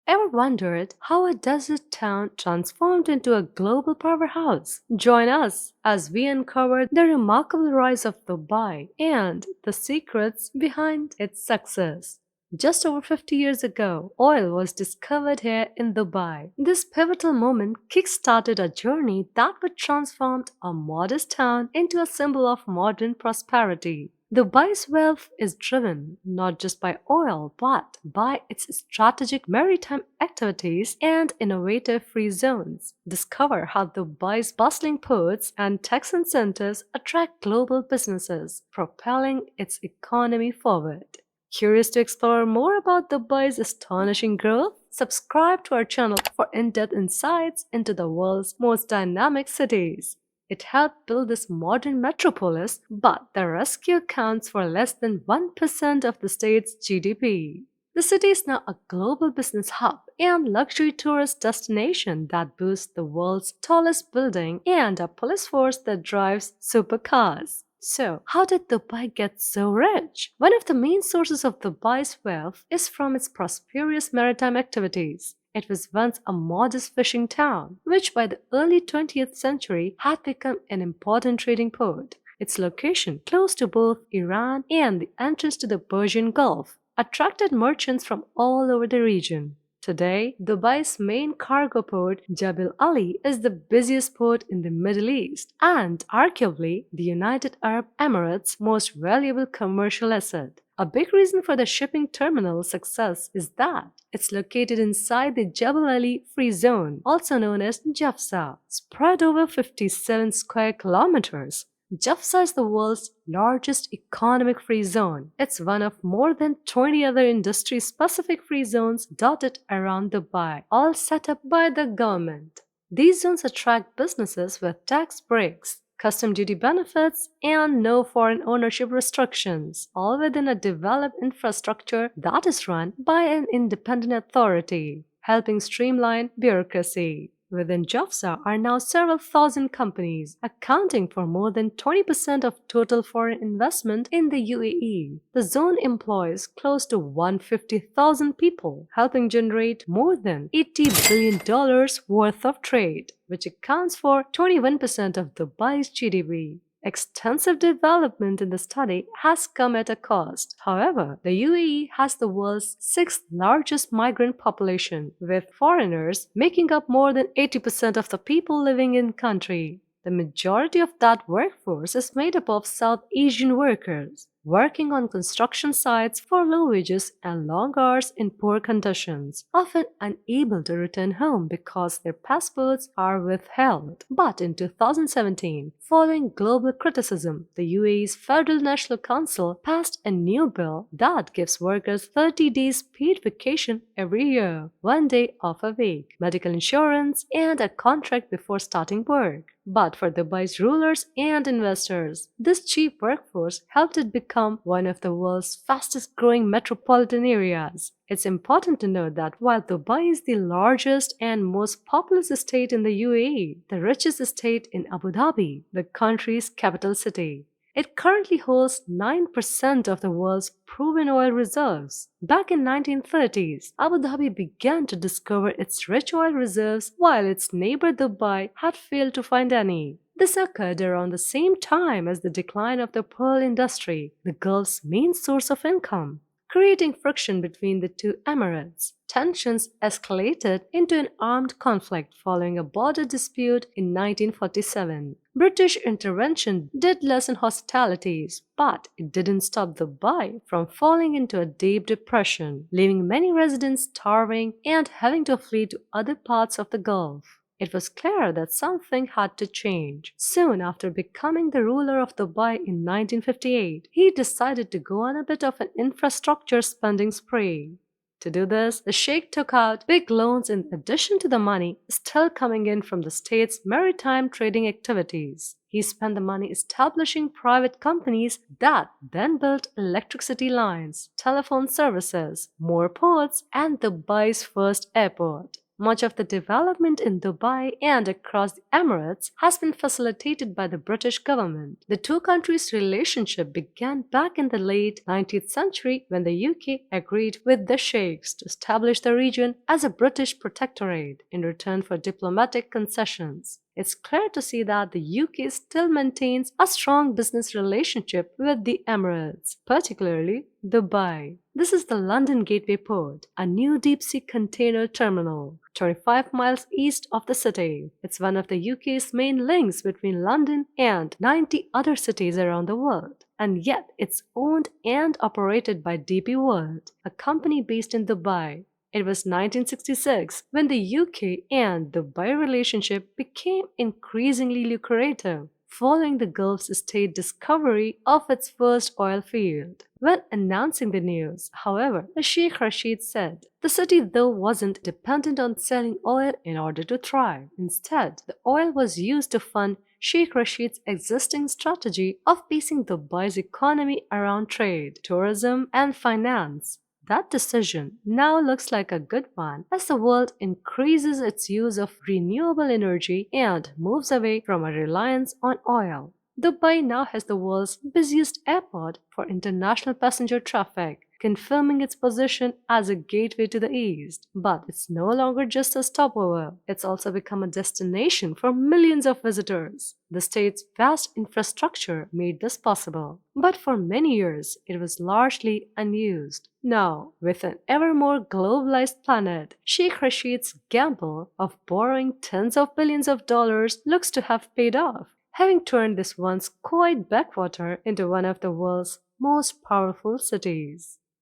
Ever wondered how a desert town transformed into a global powerhouse? Join us as we uncover the remarkable rise of Dubai and the secrets behind its success. Just over 50 years ago, oil was discovered here in Dubai. This pivotal moment kick-started a journey that would transform a modest town into a symbol of modern prosperity. Dubai's wealth is driven not just by oil but by its strategic maritime activities and innovative free zones. Discover how Dubai's bustling ports and Texan centers attract global businesses, propelling its economy forward. Curious to explore more about Dubai's astonishing growth? Subscribe to our channel for in-depth insights into the world's most dynamic cities. It helped build this modern metropolis, but the rescue accounts for less than 1% of the state's GDP. The city is now a global business hub and luxury tourist destination that boasts the world's tallest building and a police force that drives supercars. So, how did Dubai get so rich? One of the main sources of Dubai's wealth is from its prosperous maritime activities. It was once a modest fishing town, which by the early 20th century had become an important trading port. Its location, close to both Iran and the entrance to the Persian Gulf, attracted merchants from all over the region. Today, Dubai's main cargo port, Jebel Ali, is the busiest port in the Middle East and arguably the United Arab Emirates' most valuable commercial asset. A big reason for the shipping terminal's success is that it's located inside the Jebel Ali Free Zone, also known as Jafsa, spread over 57 square kilometers. Jafsa is the world's largest economic free zone. It's one of more than 20 other industry-specific free zones dotted around Dubai, all set up by the government. These zones attract businesses with tax breaks, custom duty benefits, and no foreign ownership restrictions, all within a developed infrastructure that is run by an independent authority, helping streamline bureaucracy. Within Jafsa are now several thousand companies, accounting for more than 20% of total foreign investment in the UAE. The zone employs close to 150,000 people, helping generate more than $80 billion worth of trade, which accounts for 21% of Dubai's GDP. Extensive development in the study has come at a cost. However, the UAE has the world's sixth largest migrant population, with foreigners making up more than 80% of the people living in country. The majority of that workforce is made up of South Asian workers, working on construction sites for low wages and long hours in poor conditions, often unable to return home because their passports are withheld. But in 2017, following global criticism, the UAE's Federal National Council passed a new bill that gives workers 30 days paid vacation every year, 1 day off a week, medical insurance, and a contract before starting work. But for Dubai's rulers and investors, this cheap workforce helped it become one of the world's fastest growing metropolitan areas. It's important to note that while Dubai is the largest and most populous state in the UAE, the richest state in Abu Dhabi, the country's capital city. It currently holds 9% of the world's proven oil reserves. Back in 1930s, Abu Dhabi began to discover its rich oil reserves while its neighbor Dubai had failed to find any. This occurred around the same time as the decline of the pearl industry, the Gulf's main source of income, creating friction between the two emirates. Tensions escalated into an armed conflict following a border dispute in 1947. British intervention did lessen hostilities, but it didn't stop Dubai from falling into a deep depression, leaving many residents starving and having to flee to other parts of the Gulf. It was clear that something had to change. Soon after becoming the ruler of Dubai in 1958, he decided to go on a bit of an infrastructure spending spree. To do this, the sheikh took out big loans in addition to the money still coming in from the state's maritime trading activities. He spent the money establishing private companies that then built electricity lines, telephone services, more ports, and Dubai's first airport. Much of the development in Dubai and across the Emirates has been facilitated by the British government. The two countries' relationship began back in the late 19th century when the UK agreed with the Sheikhs to establish the region as a British protectorate in return for diplomatic concessions. It's clear to see that the UK still maintains a strong business relationship with the Emirates, particularly Dubai. This is the London Gateway Port, a new deep sea container terminal, 25 miles east of the city. It's one of the UK's main links between London and 90 other cities around the world. And yet, it's owned and operated by DP World, a company based in Dubai. It was 1966 when the UK and Dubai relationship became increasingly lucrative, following the Gulf's state discovery of its first oil field. When announcing the news, however, the Sheikh Rashid said the city though wasn't dependent on selling oil in order to thrive. Instead, the oil was used to fund Sheikh Rashid's existing strategy of basing Dubai's economy around trade, tourism, and finance. That decision now looks like a good one as the world increases its use of renewable energy and moves away from a reliance on oil. Dubai now has the world's busiest airport for international passenger traffic, confirming its position as a gateway to the East. But it's no longer just a stopover, it's also become a destination for millions of visitors. The state's vast infrastructure made this possible, but for many years it was largely unused. Now, with an ever more globalized planet, Sheikh Rashid's gamble of borrowing tens of billions of dollars looks to have paid off, having turned this once quiet backwater into one of the world's most powerful cities.